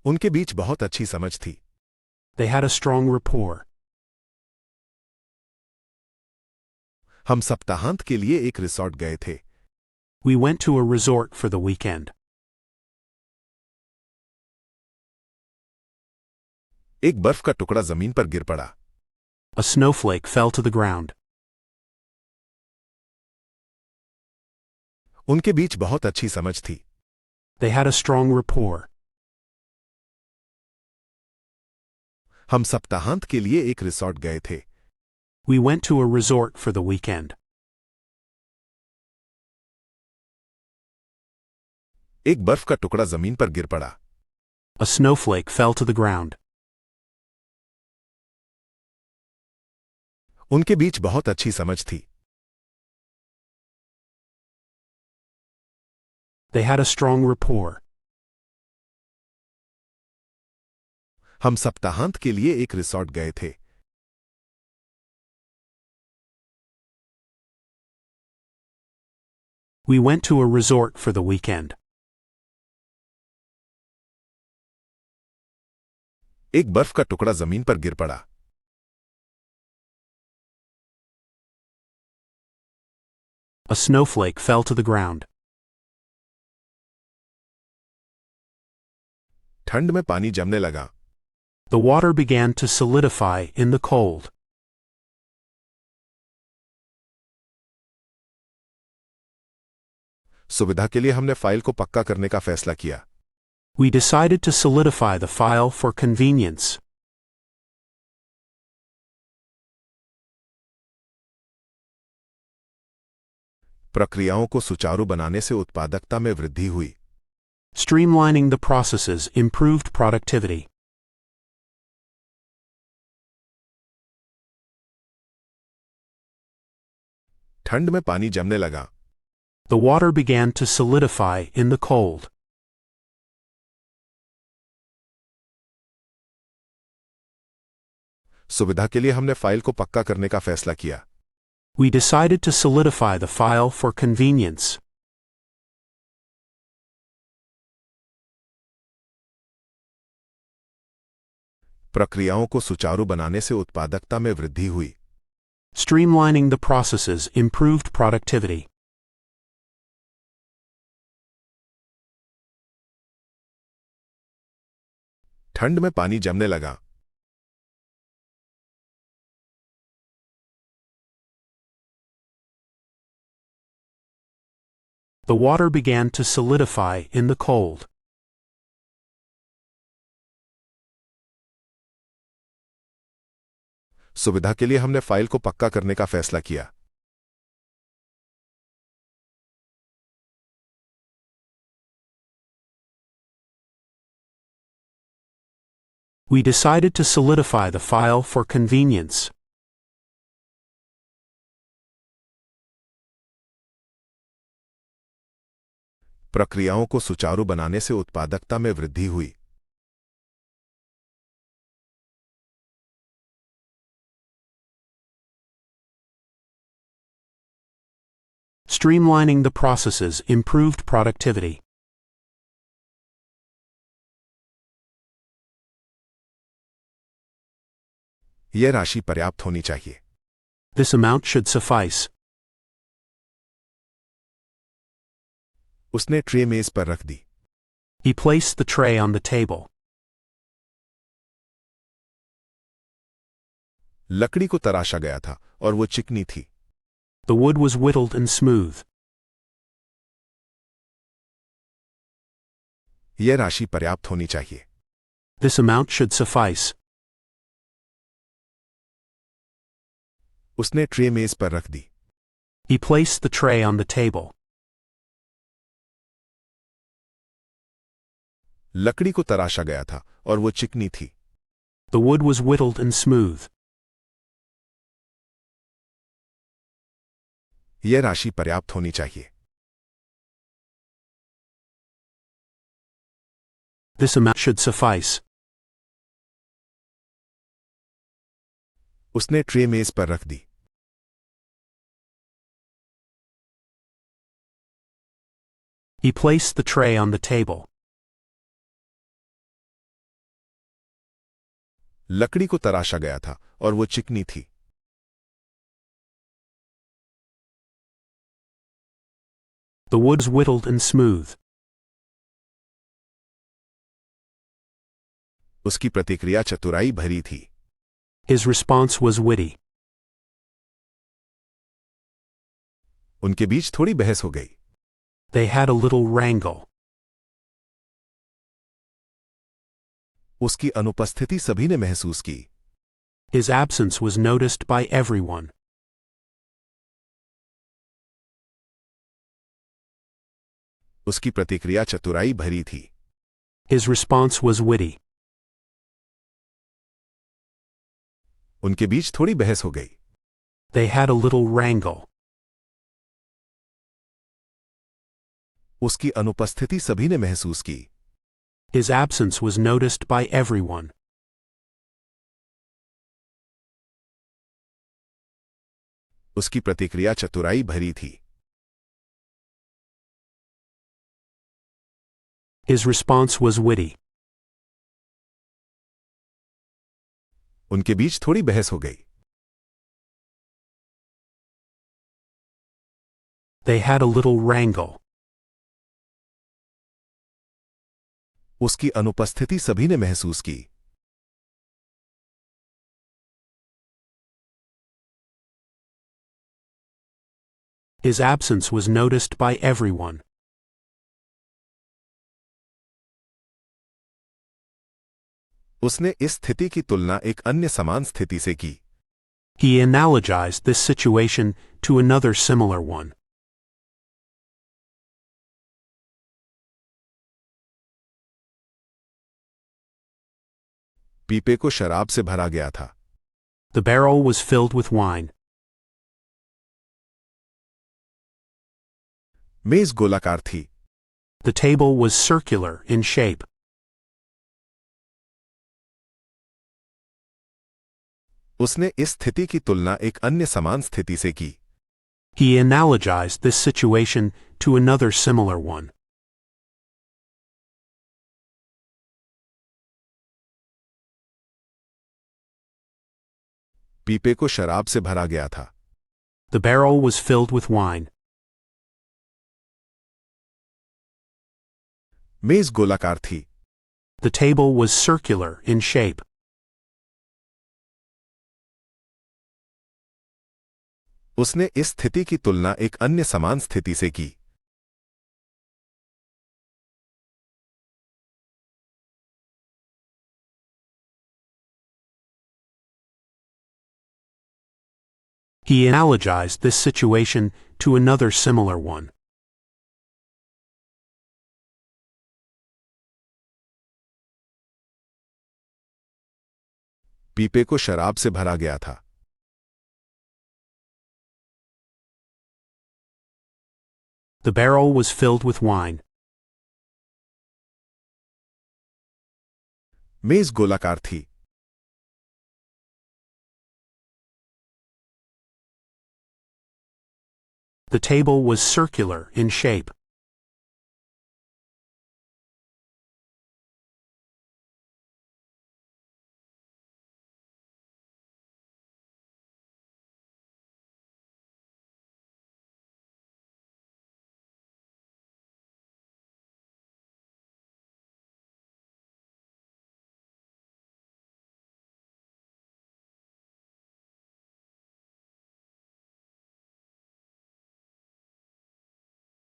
उनके बीच बहुत अच्छी समझ थी। They had a strong rapport. हम सप्ताहांत के लिए एक रिसॉर्ट गए थे। We went to a resort for the weekend. एक बर्फ का टुकड़ा जमीन पर गिर पड़ा। A snowflake fell to the ground. उनके बीच बहुत अच्छी समझ थी। They had a strong rapport. हम सप्ताहांत के लिए एक रिसॉर्ट गए थे। We went to a resort for the weekend. एक बर्फ का टुकड़ा जमीन पर गिर पड़ा। A snowflake fell to the ground. उनके बीच बहुत अच्छी समझ थी। They had a strong rapport. हम सप्ताहांत के लिए एक रिसॉर्ट गए थे। We went to a resort for the weekend. एक बर्फ का टुकड़ा जमीन पर गिर पड़ा। A snowflake fell to the ground. ठंड में पानी जमने लगा। The water began to solidify in the cold. सुविधा के लिए हमने फाइल को पक्का करने का फैसला किया। We decided to solidify the file for convenience. प्रक्रियाओं को सुचारू बनाने से उत्पादकता में वृद्धि हुई। Streamlining the processes improved productivity. ठंड में पानी जमने लगा। The water began to solidify in the cold. सुविधा के लिए हमने फाइल को पक्का करने का फैसला किया। We decided to solidify the file for convenience. प्रक्रियाओं को सुचारू बनाने से उत्पादकता में वृद्धि हुई। Streamlining the processes improved productivity. ठंड में पानी जमने लगा। The water began to solidify in the cold. सुविधा के लिए हमने फाइल को पक्का करने का फैसला किया। We decided to solidify the file for convenience. प्रक्रियाओं को सुचारू बनाने से उत्पादकता में वृद्धि हुई। Streamlining the processes improved productivity. यह राशि पर्याप्त होनी चाहिए। This amount should suffice. उसने ट्रे मेज पर रख दी। He placed the tray on the table. लकड़ी को तराशा गया था और वो चिकनी थी। The wood was whittled and smooth. यह राशि पर्याप्त होनी चाहिए। This amount should suffice. उसने ट्रे मेज पर रख दी। He placed the tray on the table. लकड़ी को तराशा गया था और वो चिकनी थी। The wood was whittled and smooth. यह राशि पर्याप्त होनी चाहिए। This amount should suffice. उसने ट्रे मेज पर रख दी। He placed the tray on the table. लकड़ी को तराशा गया था और वो चिकनी थी। The wood was whittled and smooth. उसकी प्रतिक्रिया चतुराई भरी थी। His response was witty. उनके बीच थोड़ी बहस हो गई। They had a little wrangle. उसकी अनुपस्थिति सभी ने महसूस की। His absence was noticed by everyone. उसकी प्रतिक्रिया चतुराई भरी थी। His response was witty. उनके बीच थोड़ी बहस हो गई। They had a little wrangle. उसकी अनुपस्थिति सभी ने महसूस की। His absence was noticed by everyone. उसकी प्रतिक्रिया चतुराई भरी थी। His response was witty. उनके बीच थोड़ी बहस हो गई। They had a little wrangle. उसकी अनुपस्थिति सभी ने महसूस की। His absence was noticed by everyone. उसने इस स्थिति की तुलना एक अन्य समान स्थिति से की। He analogized this situation to another similar one. पीपे को शराब से भरा गया था। The barrel was filled with wine. मेज गोलाकार थी। The table was circular in shape. उसने इस स्थिति की तुलना एक अन्य समान स्थिति से की। He analogized this situation to another similar one. पीपे को शराब से भरा गया था। The barrel was filled with wine. मेज गोलाकार थी। The table was circular in shape. उसने इस स्थिति की तुलना एक अन्य समान स्थिति से की। He analogized this situation to another similar one. पीपे को शराब से भरा गया था। The barrel was filled with wine. मेज गोलाकार थी। The table was circular in shape.